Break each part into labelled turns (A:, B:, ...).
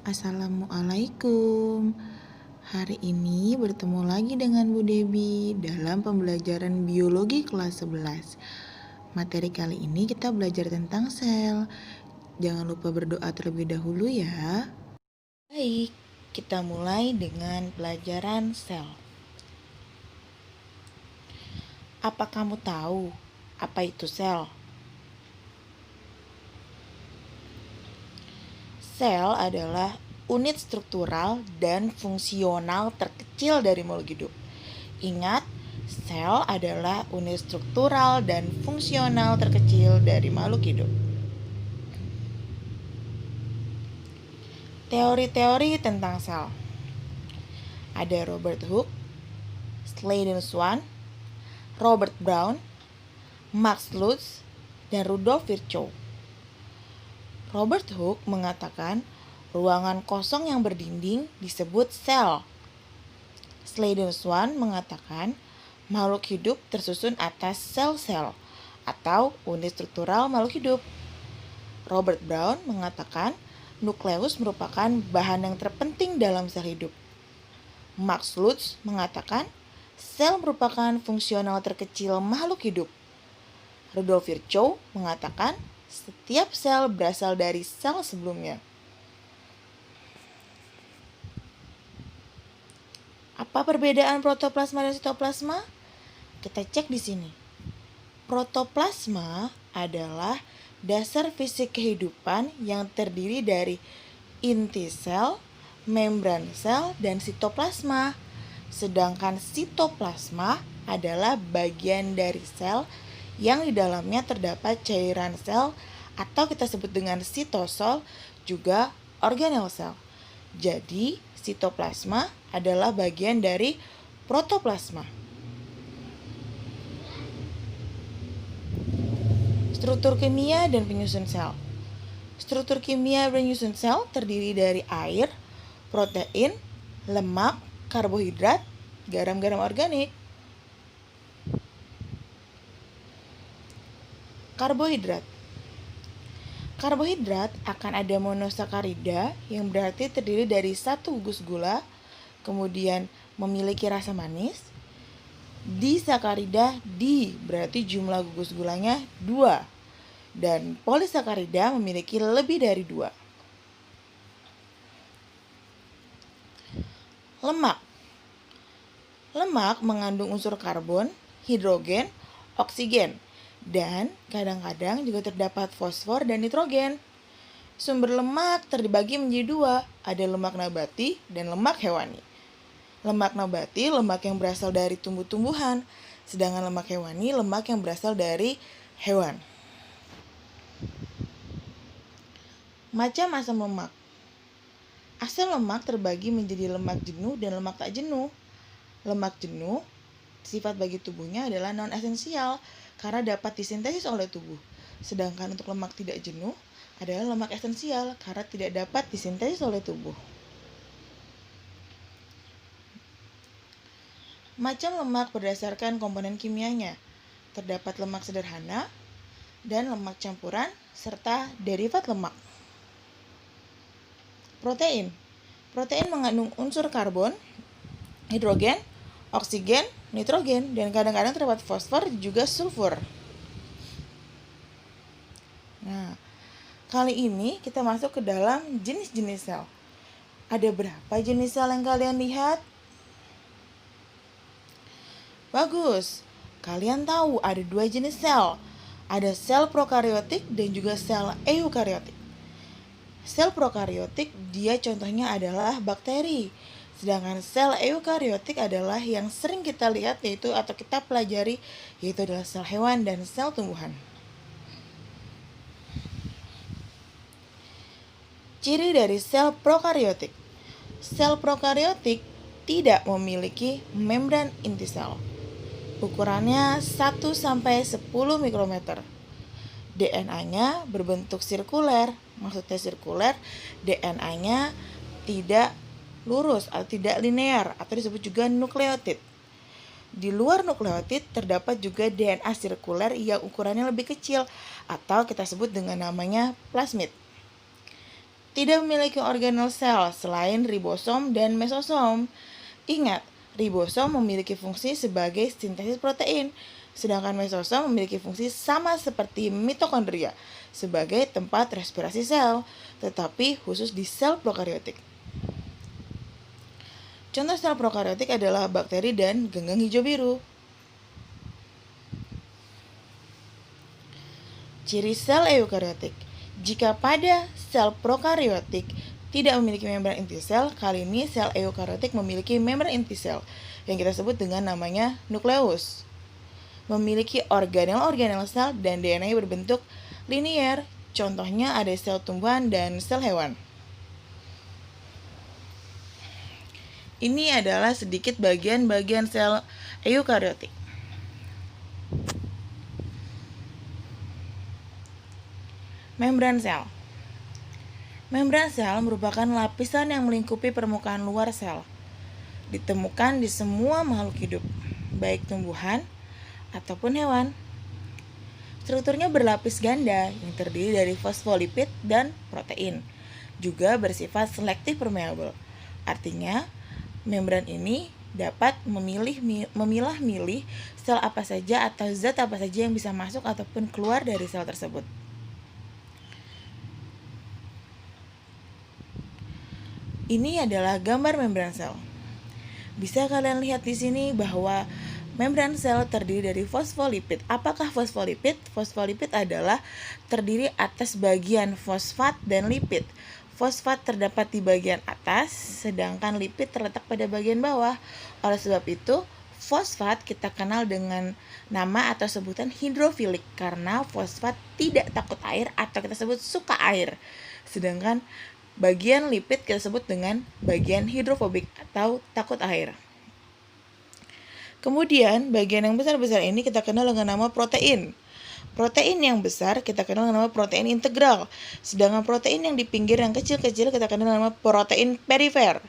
A: Assalamualaikum. Hari ini bertemu lagi dengan Bu Debi dalam pembelajaran biologi kelas 11. Materi kali ini kita belajar tentang sel. Jangan lupa berdoa terlebih dahulu ya. Baik, kita mulai dengan pelajaran sel. Apa kamu tahu apa itu sel? Sel adalah unit struktural dan fungsional terkecil dari makhluk hidup. Ingat, sel adalah unit struktural dan fungsional terkecil dari makhluk hidup. Teori-teori tentang sel. Ada Robert Hooke, Sladen Swan, Robert Brown, Max Lutz, dan Rudolf Virchow. Robert Hooke mengatakan ruangan kosong yang berdinding disebut sel. Sladen Swan mengatakan makhluk hidup tersusun atas sel-sel atau unit struktural makhluk hidup. Robert Brown mengatakan nukleus merupakan bahan yang terpenting dalam sel hidup. Max Lutz mengatakan sel merupakan fungsional terkecil makhluk hidup. Rudolf Virchow mengatakan setiap sel berasal dari sel sebelumnya. Apa perbedaan protoplasma dan sitoplasma? Kita cek di sini. Protoplasma adalah dasar fisik kehidupan yang terdiri dari inti sel, membran sel, dan sitoplasma. Sedangkan sitoplasma adalah bagian dari sel yang di dalamnya terdapat cairan sel atau kita sebut dengan sitosol, juga organel sel. Jadi, sitoplasma adalah bagian dari protoplasma. Struktur kimia dan penyusun sel. Struktur kimia dan penyusun sel terdiri dari air, protein, lemak, karbohidrat, garam-garam organik. Karbohidrat. Karbohidrat akan ada monosakarida yang berarti terdiri dari satu gugus gula, kemudian memiliki rasa manis. Disakarida berarti jumlah gugus gulanya 2. Dan polisakarida memiliki lebih dari 2. Lemak. Lemak mengandung unsur karbon, hidrogen, oksigen, dan kadang-kadang juga terdapat fosfor dan nitrogen. Sumber lemak terbagi menjadi 2, ada lemak nabati dan lemak hewani. Lemak nabati, lemak yang berasal dari tumbuh-tumbuhan, sedangkan lemak hewani, lemak yang berasal dari hewan. Macam asam lemak. Asam lemak terbagi menjadi lemak jenuh dan lemak tak jenuh. Lemak jenuh, sifat bagi tubuhnya adalah non-esensial karena dapat disintesis oleh tubuh. Sedangkan untuk lemak tidak jenuh adalah lemak esensial karena tidak dapat disintesis oleh tubuh. Macam lemak berdasarkan komponen kimianya. Terdapat lemak sederhana dan lemak campuran serta derivat lemak. Protein. Protein mengandung unsur karbon, hidrogen, oksigen, nitrogen, dan kadang-kadang terdapat fosfor juga sulfur. Nah, kali ini kita masuk ke dalam jenis-jenis sel. Ada berapa jenis sel yang kalian lihat? Bagus, kalian tahu ada 2 jenis sel. Ada sel prokariotik dan juga sel eukariotik. Sel prokariotik dia contohnya adalah bakteri. Sedangkan sel eukariotik adalah yang sering kita lihat yaitu atau kita pelajari yaitu adalah sel hewan dan sel tumbuhan. Ciri dari sel prokariotik. Sel prokariotik tidak memiliki membran inti sel. Ukurannya 1 sampai 10 mikrometer. DNA-nya berbentuk sirkuler. Maksudnya sirkuler, DNA-nya tidak lurus atau tidak linear atau disebut juga nukleotid. Di luar nukleotid terdapat juga DNA sirkuler yang ukurannya lebih kecil atau kita sebut dengan namanya plasmid. tidak memiliki organel sel selain ribosom dan mesosom. Ingat, ribosom memiliki fungsi sebagai sintesis protein, sedangkan mesosom memiliki fungsi sama seperti mitokondria sebagai tempat respirasi sel, tetapi khusus di sel prokariotik. Contoh sel prokariotik adalah bakteri dan ganggang hijau biru. Ciri sel eukariotik. Jika pada sel prokariotik tidak memiliki membran inti sel, kali ini sel eukariotik memiliki membran inti sel yang kita sebut dengan namanya nukleus. Memiliki organel-organel sel dan DNA berbentuk linier. Contohnya ada sel tumbuhan dan sel hewan. Ini adalah sedikit bagian-bagian sel eukariotik. Membran sel. Membran sel merupakan lapisan yang melingkupi permukaan luar sel. Ditemukan di semua makhluk hidup, baik tumbuhan ataupun hewan. Strukturnya berlapis ganda yang terdiri dari fosfolipid dan protein. Juga bersifat selektif permeable. Artinya, membran ini dapat memilah-milih sel apa saja atau zat apa saja yang bisa masuk ataupun keluar dari sel tersebut. Ini adalah gambar membran sel. Bisa kalian lihat di sini bahwa membran sel terdiri dari fosfolipid. Apakah fosfolipid? Fosfolipid adalah terdiri atas bagian fosfat dan lipid. Fosfat terdapat di bagian atas, sedangkan lipid terletak pada bagian bawah. Oleh sebab itu, fosfat kita kenal dengan nama atau sebutan hidrofilik karena fosfat tidak takut air atau kita sebut suka air. Sedangkan bagian lipid kita sebut dengan bagian hidrofobik atau takut air. Kemudian bagian yang besar-besar ini kita kenal dengan nama protein. Protein yang besar kita kenal dengan nama protein integral. Sedangkan protein yang di pinggir yang kecil-kecil kita kenal dengan nama protein perifer.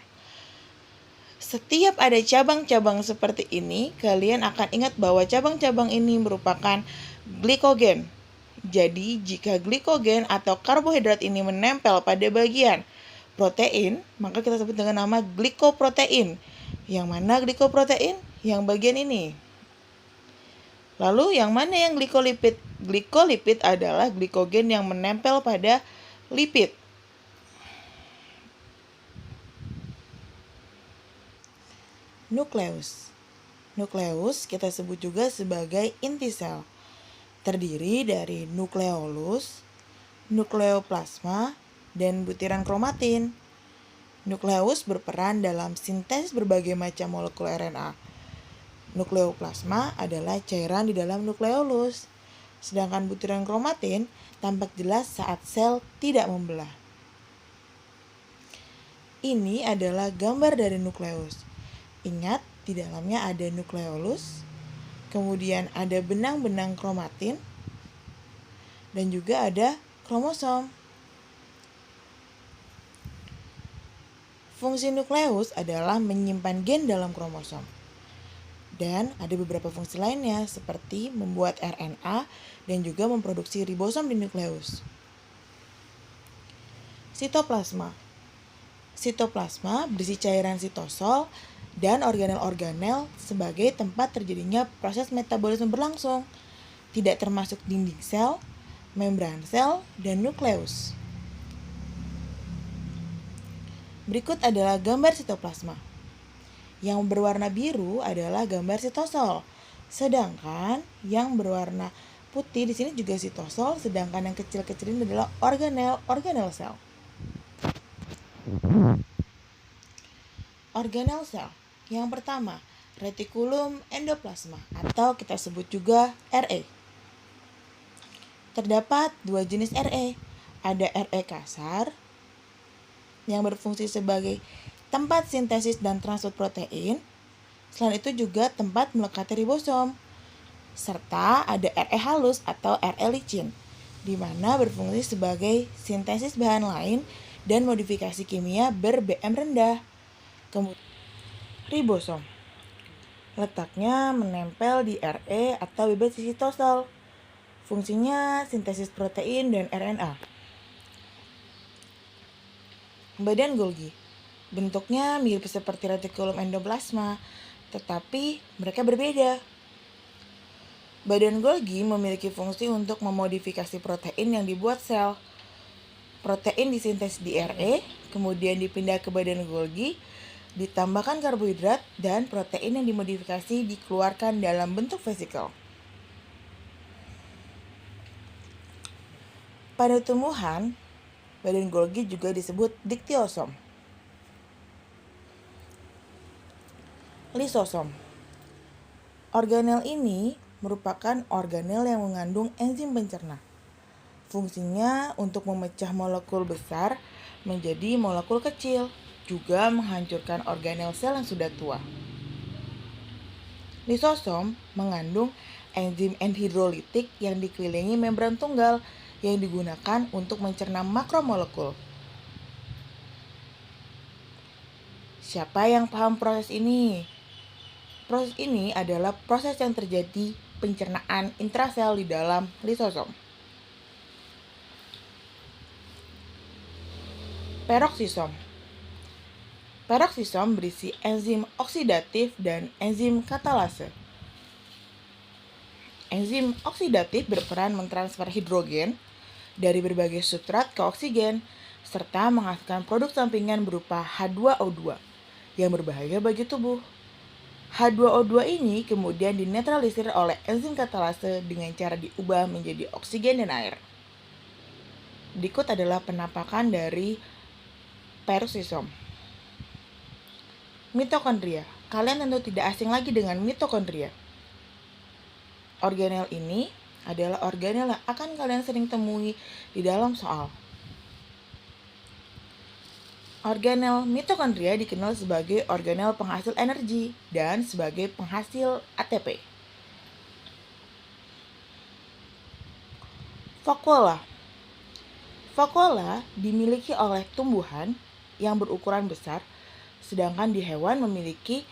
A: Setiap ada cabang-cabang seperti ini, kalian akan ingat bahwa cabang-cabang ini merupakan glikogen. Jadi, jika glikogen atau karbohidrat ini menempel pada bagian protein, maka kita sebut dengan nama glikoprotein. Yang mana glikoprotein? Yang bagian ini. Lalu, yang mana yang glikolipid? Glikolipid adalah glikogen yang menempel pada lipid. Nukleus. Nukleus kita sebut juga sebagai inti sel. Terdiri dari nukleolus, nukleoplasma, dan butiran kromatin. Nukleus berperan dalam sintesis berbagai macam molekul RNA. Nukleoplasma adalah cairan di dalam nukleolus, sedangkan butiran kromatin tampak jelas saat sel tidak membelah. Ini adalah gambar dari nukleus. Ingat, di dalamnya ada nukleolus, kemudian ada benang-benang kromatin, dan juga ada kromosom. Fungsi nukleus adalah menyimpan gen dalam kromosom. Dan ada beberapa fungsi lainnya seperti membuat RNA dan juga memproduksi ribosom di nukleus. Sitoplasma. Sitoplasma berisi cairan sitosol dan organel-organel sebagai tempat terjadinya proses metabolisme berlangsung, tidak termasuk dinding sel, membran sel, dan nukleus. Berikut adalah gambar sitoplasma. Yang berwarna biru adalah gambar sitosol, sedangkan yang berwarna putih di sini juga sitosol, sedangkan yang kecil-kecil ini adalah organel sel. Organel sel. Yang pertama, retikulum endoplasma atau kita sebut juga RE. Terdapat dua jenis RE. Ada RE kasar yang berfungsi sebagai tempat sintesis dan transport protein. Selain itu juga tempat melekati ribosom. Serta ada RE halus atau RE licin, di mana berfungsi sebagai sintesis bahan lain dan modifikasi kimia ber-BM rendah. Kemudian ribosom. Letaknya menempel di RE atau bebas sitosol. Fungsinya sintesis protein dan RNA. Badan Golgi. Bentuknya mirip seperti retikulum endoplasma, tetapi mereka berbeda. Badan Golgi memiliki fungsi untuk memodifikasi protein yang dibuat sel. Protein disintesis di RE, kemudian dipindah ke badan Golgi, ditambahkan karbohidrat, dan protein yang dimodifikasi dikeluarkan dalam bentuk vesikel. Pada tumbuhan, badan Golgi juga disebut diktiosom. Lisosom. Organel ini merupakan organel yang mengandung enzim pencerna. Fungsinya untuk memecah molekul besar menjadi molekul kecil, juga menghancurkan organel sel yang sudah tua. Lisosom mengandung enzim N-hidrolitik yang dikelilingi membran tunggal yang digunakan untuk mencerna makromolekul. Siapa yang paham proses ini? Proses ini adalah proses yang terjadi pencernaan intrasel di dalam lisosom. Peroksisom. Peroksisom berisi enzim oksidatif dan enzim katalase. Enzim oksidatif berperan mentransfer hidrogen dari berbagai substrat ke oksigen, serta menghasilkan produk sampingan berupa H2O2 yang berbahaya bagi tubuh. H2O2 ini kemudian dinetralisir oleh enzim katalase dengan cara diubah menjadi oksigen dan air. Berikut adalah penampakan dari peroksisom. Mitokondria. Kalian tentu tidak asing lagi dengan mitokondria. Organel ini adalah organel yang akan kalian sering temui di dalam soal. Organel mitokondria dikenal sebagai organel penghasil energi dan sebagai penghasil ATP. Vakuola. Vakuola dimiliki oleh tumbuhan yang berukuran besar, sedangkan di hewan memiliki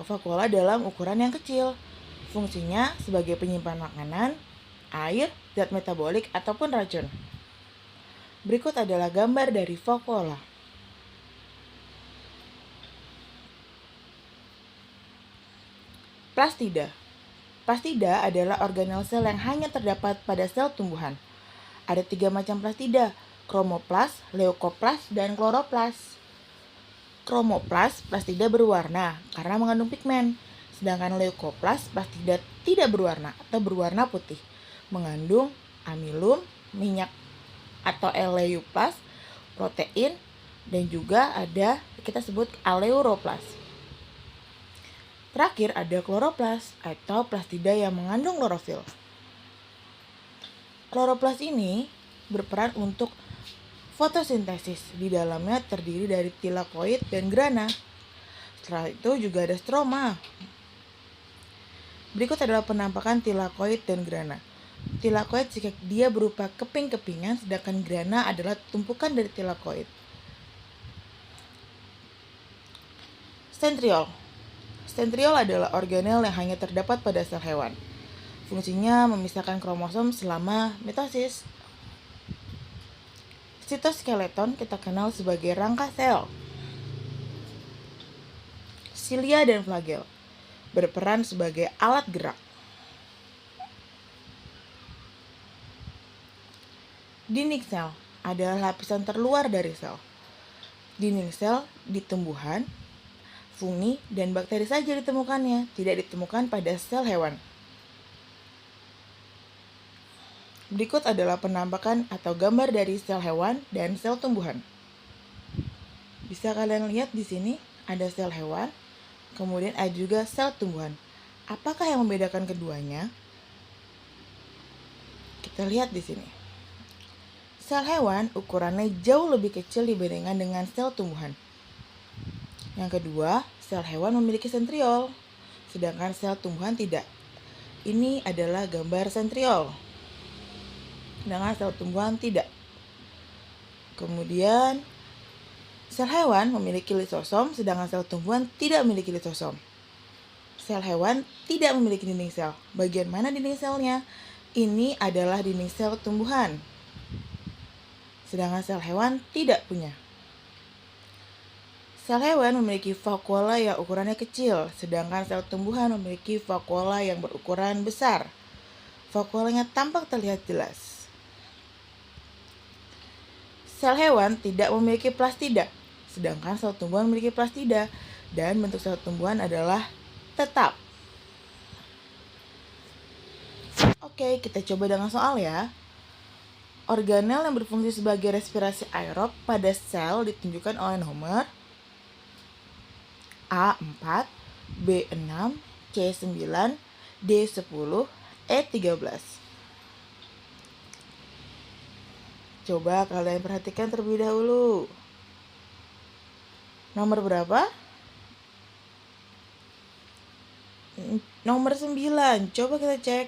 A: vakuola dalam ukuran yang kecil. Fungsinya sebagai penyimpan makanan, air, zat metabolik, ataupun racun. Berikut adalah gambar dari vakuola. Plastida. Plastida adalah organel sel yang hanya terdapat pada sel tumbuhan. Ada 3 macam plastida, kromoplas, leukoplas, dan kloroplas. Kromoplas, plastida berwarna karena mengandung pigmen. Sedangkan leukoplas, plastida tidak berwarna atau berwarna putih, mengandung amilum, minyak atau eleuplas, protein, dan juga ada kita sebut aleuroplas. Terakhir ada kloroplas atau plastida yang mengandung klorofil. Kloroplas ini berperan untuk fotosintesis. Di dalamnya terdiri dari tilakoid dan grana. Setelah itu juga ada stroma. Berikut adalah penampakan tilakoid dan grana. Tilakoid jika dia berupa keping-kepingan, sedangkan grana adalah tumpukan dari tilakoid. Sentriol. Sentriol adalah organel yang hanya terdapat pada sel hewan. Fungsinya memisahkan kromosom selama mitosis. Sitoskeleton kita kenal sebagai rangka sel. Silia dan flagel berperan sebagai alat gerak. Dinding sel adalah lapisan terluar dari sel. Dinding sel di tumbuhan, fungi, dan bakteri saja ditemukannya, tidak ditemukan pada sel hewan. Berikut adalah penampakan atau gambar dari sel hewan dan sel tumbuhan. Bisa kalian lihat di sini ada sel hewan, kemudian ada juga sel tumbuhan. Apakah yang membedakan keduanya? Kita lihat di sini. Sel hewan ukurannya jauh lebih kecil dibandingkan dengan sel tumbuhan. Yang kedua, sel hewan memiliki sentriol, sedangkan sel tumbuhan tidak. Ini adalah gambar sentriol, sedangkan sel tumbuhan tidak. Kemudian, sel hewan memiliki lisosom, sedangkan sel tumbuhan tidak memiliki lisosom. Sel hewan tidak memiliki dinding sel. Bagian mana dinding selnya? Ini adalah dinding sel tumbuhan, sedangkan sel hewan tidak punya. Sel hewan memiliki vakuola yang ukurannya kecil, sedangkan sel tumbuhan memiliki vakuola yang berukuran besar. Vakuolanya tampak terlihat jelas. Sel hewan tidak memiliki plastida, sedangkan sel tumbuhan memiliki plastida, dan bentuk sel tumbuhan adalah tetap. Oke, kita coba dengan soal ya. Organel yang berfungsi sebagai respirasi aerob pada sel ditunjukkan oleh nomor A4, B6, C9, D10, E13. Coba kalian perhatikan terlebih dahulu. Nomor berapa? Nomor 9. Coba kita cek.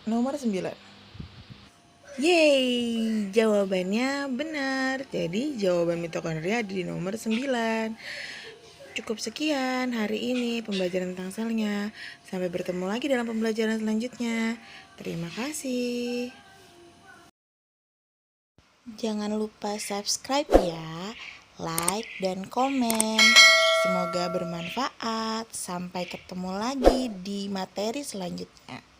A: Nomor 9. Yeay, jawabannya benar. Jadi jawaban mitokondria ada di nomor 9. Cukup sekian hari ini pembelajaran tentang selnya. Sampai bertemu lagi dalam pembelajaran selanjutnya. Terima kasih. Jangan lupa subscribe ya, like dan komen. Semoga bermanfaat. Sampai ketemu lagi di materi selanjutnya.